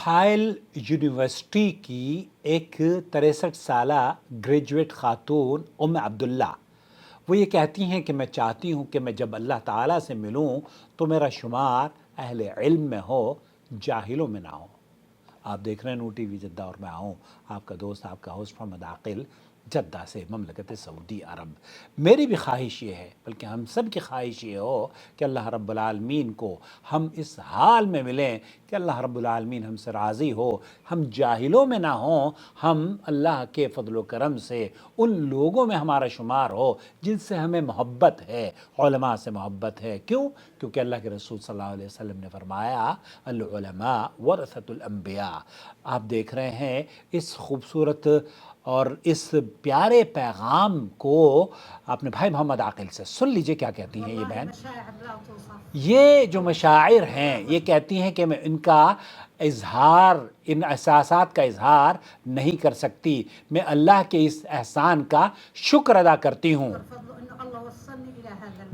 ओहाइल university की एक 63 साला ग्रेजुएट खातून उम्म अब्दुल्ला वो ये कहती हैं कि मैं चाहती हूँ कि मैं जब अल्लाह ताला से मिलूँ तो मेरा शुमार अहले इल्म में हो, जाहिलों में ना हो। आप देख रहे हैं नू टीवी जद्दा और मैं हूँ आपका दोस्त, आपका होस्ट मोहम्मद आकिल, जद्दा से ममलकत सऊदी अरब। मेरी भी ख्वाहिश ये है, बल्कि हम सब की ख्वाहिश ये हो कि अल्लाह रब्बुल आलमीन को हम इस हाल में मिलें कि अल्लाह रब्बुल आलमीन हमसे राज़ी हो, हम जाहिलों में ना हों, हम अल्लाह के फ़ज़ल करम से उन लोगों में हमारा शुमार हो जिनसे हमें मोहब्बत है, उलमा से मोहब्बत है। क्यों? क्योंकि अल्लाह के रसूल सल्लल्लाहु अलैहि वसल्लम ने फरमाया अल उलमा वरसतुल अंबिया। आप देख रहे हैं इस खूबसूरत और इस प्यारे पैगाम को अपने भाई मोहम्मद आकिल से सुन लीजिए क्या कहती हैं ये बहन। ये जो मशाइर हैं ये कहती हैं कि मैं इनका इजहार, इन एहसासात का इजहार नहीं कर सकती। मैं अल्लाह के इस एहसान का शुक्र अदा करती हूँ।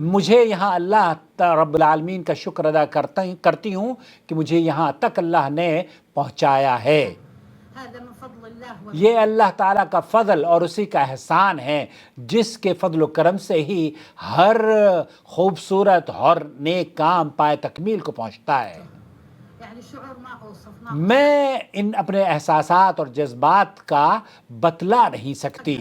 मुझे यहाँ अल्लाह रब्बुल आलमीन का शुक्र अदा करती हूँ कि मुझे यहाँ तक अल्लाह ने पहुँचाया है। ये अल्लाह ताला का फ़ज़ल और उसी का एहसान है जिसके फ़ज़ल करम से ही हर खूबसूरत और नेक काम पाए तकमील को पहुँचता है। मैं इन अपने एहसासात और जज्बात का बतला नहीं सकती।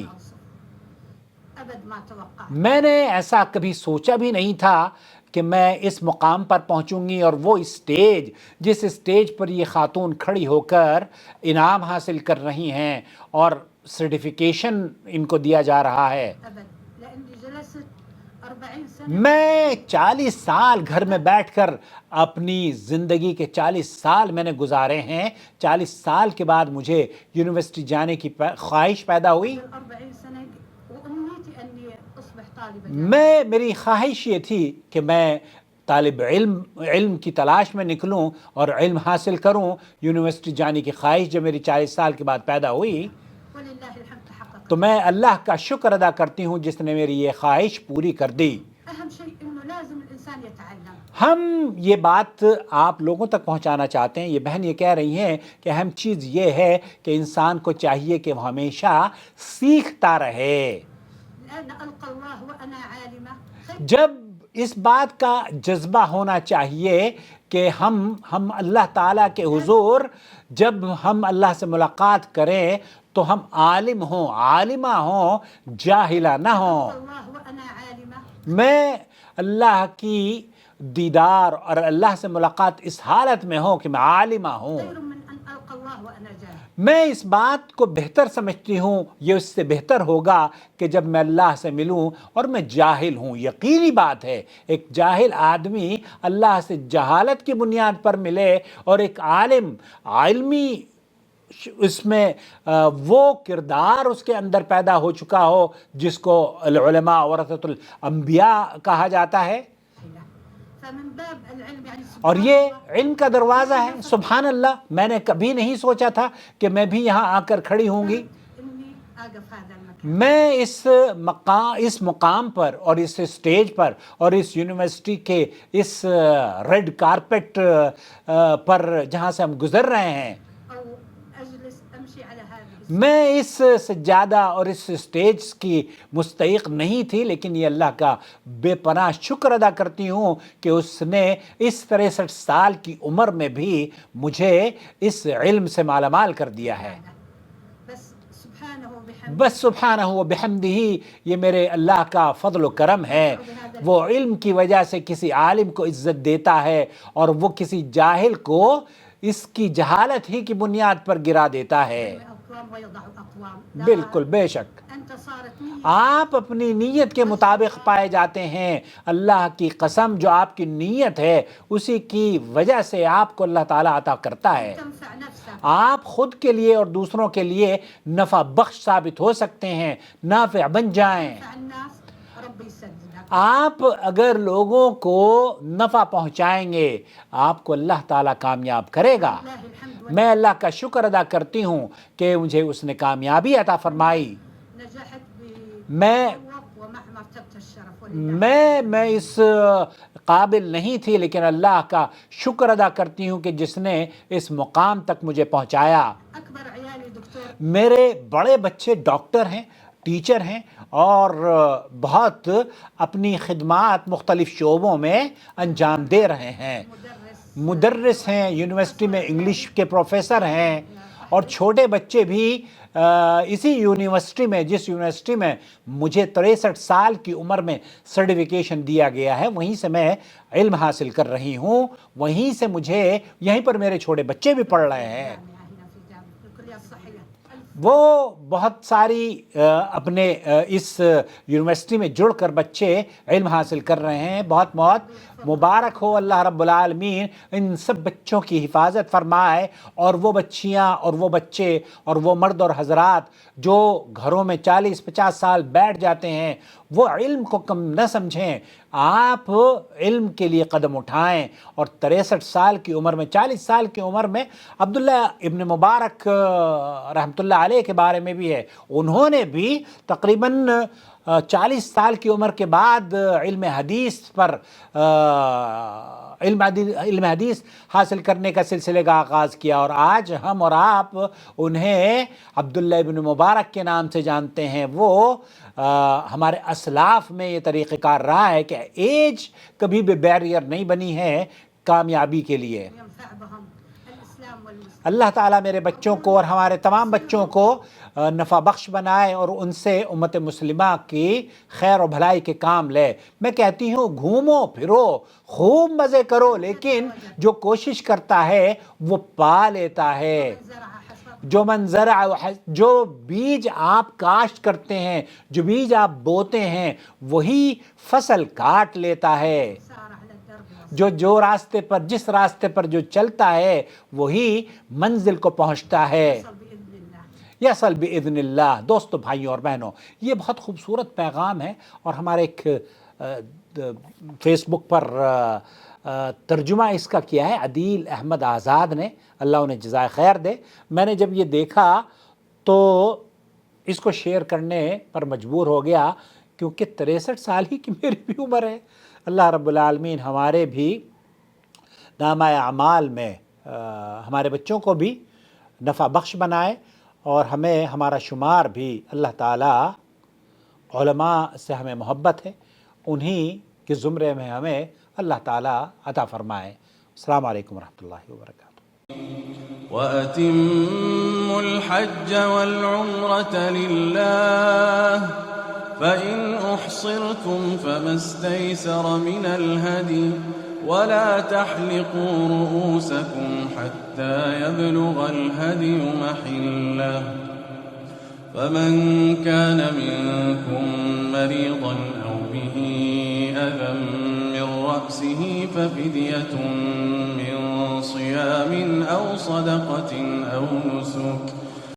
मैंने ऐसा कभी सोचा भी नहीं था कि मैं इस मुकाम पर पहुंचूंगी और वो स्टेज, जिस स्टेज पर ये खातून खड़ी होकर इनाम हासिल कर रही हैं और सर्टिफिकेशन इनको दिया जा रहा है। मैं 40 साल घर में बैठकर अपनी ज़िंदगी के 40 साल मैंने गुजारे हैं। 40 साल के बाद मुझे यूनिवर्सिटी जाने की ख्वाहिश पैदा हुई। मेरी ख्वाहिश ये थी कि मैं तालिब इल्म की तलाश में निकलूं और इल्म हासिल करूं। यूनिवर्सिटी जाने की ख्वाहिश जब मेरी 40 साल के बाद पैदा हुई तो मैं अल्लाह का शुक्र अदा करती हूं जिसने मेरी ये ख्वाहिश पूरी कर दी। हम ये बात आप लोगों तक पहुंचाना चाहते हैं। ये बहन ये कह रही हैं कि अहम चीज़ ये है कि इंसान को चाहिए कि वो हमेशा सीखता रहे। जब इस बात का जज्बा होना चाहिए कि हम अल्लाह ताला के हुजूर जब हम अल्लाह से मुलाकात करें तो हम आलिम हों, आलिमा हों, जाहिला ना हों। मैं अल्लाह की दीदार और अल्लाह से मुलाकात इस हालत में हो कि मैं आलिमा हूँ। मैं इस बात को बेहतर समझती हूँ, ये उससे बेहतर होगा कि जब मैं अल्लाह से मिलूँ और मैं जाहिल हूँ। यकीनी बात है एक जाहिल आदमी अल्लाह से जहालत की बुनियाद पर मिले और एक आलिम इल्मी इसमें वो किरदार उसके अंदर पैदा हो चुका हो जिसको उलमा वरसतुल अंबिया कहा जाता है। और ये इल्म का दरवाज़ा है। सुभान अल्लाह, मैंने कभी नहीं सोचा था कि मैं भी यहाँ आकर खड़ी होंगी। मैं इस मुकाम पर और इस स्टेज पर और इस यूनिवर्सिटी के इस रेड कारपेट पर जहाँ से हम गुजर रहे हैं, मैं इस सज्जादा और इस स्टेज की मुस्तहिक नहीं थी, लेकिन ये अल्लाह का बेपनाह शुक्र अदा करती हूँ कि उसने इस 63 साल की उम्र में भी मुझे इस इल्म से मालामाल कर दिया है। बस सुब्हानहू व बिहम्दिही, ये मेरे अल्लाह का फ़ज़ल करम है। वो इल्म की वजह से किसी आलिम को इज़्ज़त देता है और वो किसी जाहिल को इसकी जहालत ही की बुनियाद पर गिरा देता है। बिल्कुल, बेशक आप अपनी नीयत के मुताबिक पाए जाते हैं। अल्लाह की कसम, जो आपकी नीयत है उसी की वजह से आपको अल्लाह ताला अता करता है। आप खुद के लिए और दूसरों के लिए नफ़ा बख्श साबित हो सकते हैं, नाफ़िअ बन जाएं। आप अगर लोगों को नफ़ा पहुंचाएंगे आपको अल्लाह ताला कामयाब करेगा। मैं अल्लाह का शुक्र अदा करती हूँ कि मुझे उसने कामयाबी अता फरमाई। मैं इस قابل نہیں تھی، لیکن اللہ کا شکر ادا کرتی ہوں کہ جس نے اس مقام تک مجھے پہنچایا۔ میرے بڑے بچے ڈاکٹر ہیں، ٹیچر ہیں اور بہت اپنی خدمات مختلف شعبوں میں انجام دے رہے ہیں، مدرس ہیں، یونیورسٹی میں انگلش کے پروفیسر ہیں، اور چھوٹے بچے بھی اسی یونیورسٹی میں، جس یونیورسٹی میں مجھے 63 سال کی عمر میں سرٹیفکیشن دیا گیا ہے، وہیں سے میں علم حاصل کر رہی ہوں، وہیں سے مجھے، یہیں پر میرے چھوٹے بچے بھی پڑھ رہے ہیں۔ وہ بہت ساری اپنے اس یونیورسٹی میں جڑ کر بچے علم حاصل کر رہے ہیں، بہت بہت مبارک ہو۔ اللہ رب العالمین ان سب بچوں کی حفاظت فرمائے، اور وہ بچیاں اور وہ بچے اور وہ مرد اور حضرات جو گھروں میں 40-50 سال بیٹھ جاتے ہیں، وہ علم کو کم نہ سمجھیں، آپ علم کے لیے قدم اٹھائیں۔ اور 63 سال کی عمر میں، 40 سال کی عمر میں عبداللہ ابن مبارک رحمۃ اللہ علیہ کے بارے میں بھی ہے، انہوں نے بھی تقریباً 40 سال کی عمر کے بعد علم حدیث حاصل کرنے کا سلسلے کا آغاز کیا، اور آج ہم اور آپ انہیں عبداللہ ابن مبارک کے نام سے جانتے ہیں۔ وہ ہمارے اسلاف میں یہ طریقہ کار رہا ہے کہ ایج کبھی بھی بیریئر نہیں بنی ہے کامیابی کے لیے۔ اللہ تعالیٰ میرے بچوں کو اور ہمارے تمام بچوں کو نفع بخش بنائے اور ان سے امت مسلمہ کی خیر و بھلائی کے کام لے۔ میں کہتی ہوں گھومو پھرو، خوب مزے کرو، لیکن جو کوشش کرتا ہے وہ پا لیتا ہے۔ جو بیج آپ کاشت کرتے ہیں، جو بیج آپ بوتے ہیں، وہی فصل کاٹ لیتا ہے۔ جو راستے پر، جس راستے پر جو چلتا ہے وہی منزل کو پہنچتا ہے۔ یصل بإذن اللہ۔ دوستو، بھائیوں اور بہنوں، یہ بہت خوبصورت پیغام ہے، اور ہمارے ایک فیس بک پر ترجمہ اس کا کیا ہے عدیل احمد آزاد نے، اللہ انہیں جزائے خیر دے۔ میں نے جب یہ دیکھا تو اس کو شیئر کرنے پر مجبور ہو گیا، کیونکہ 63 سال ہی کی میری بھی عمر ہے۔ اللہ رب العالمین ہمارے بھی نامہ اعمال میں ہمارے بچوں کو بھی نفع بخش بنائے، اور ہمیں ہمارا شمار بھی، اللہ تعالیٰ علماء سے ہمیں محبت ہے، انہی کے زمرے میں ہمیں اللہ تعالیٰ عطا فرمائے۔ السلام علیکم ورحمۃ اللہ وبرکاتہ۔ وَأَتِمُّوا الْحَجَّ وَالْعُمْرَةَ لِلَّهِ فَإِنْ أُحْصِرْتُمْ فَمَا اسْتَيْسَرَ مِنَ الْهَدْيِ وَلَا تَحْلِقُوا رُؤُوسَكُمْ حَتَّى يَبْلُغَ الْهَدْيُ مَحِلَّهُ فَمَنْ كَانَ مِنْكُمْ مَرِيضًا أَوْ بِهِ أَذًى مِنْ رَأْسِهِ فَفِدْيَةٌ مِنْ صِيَامٍ أَوْ صَدَقَةٍ أَوْ نُسُكٍ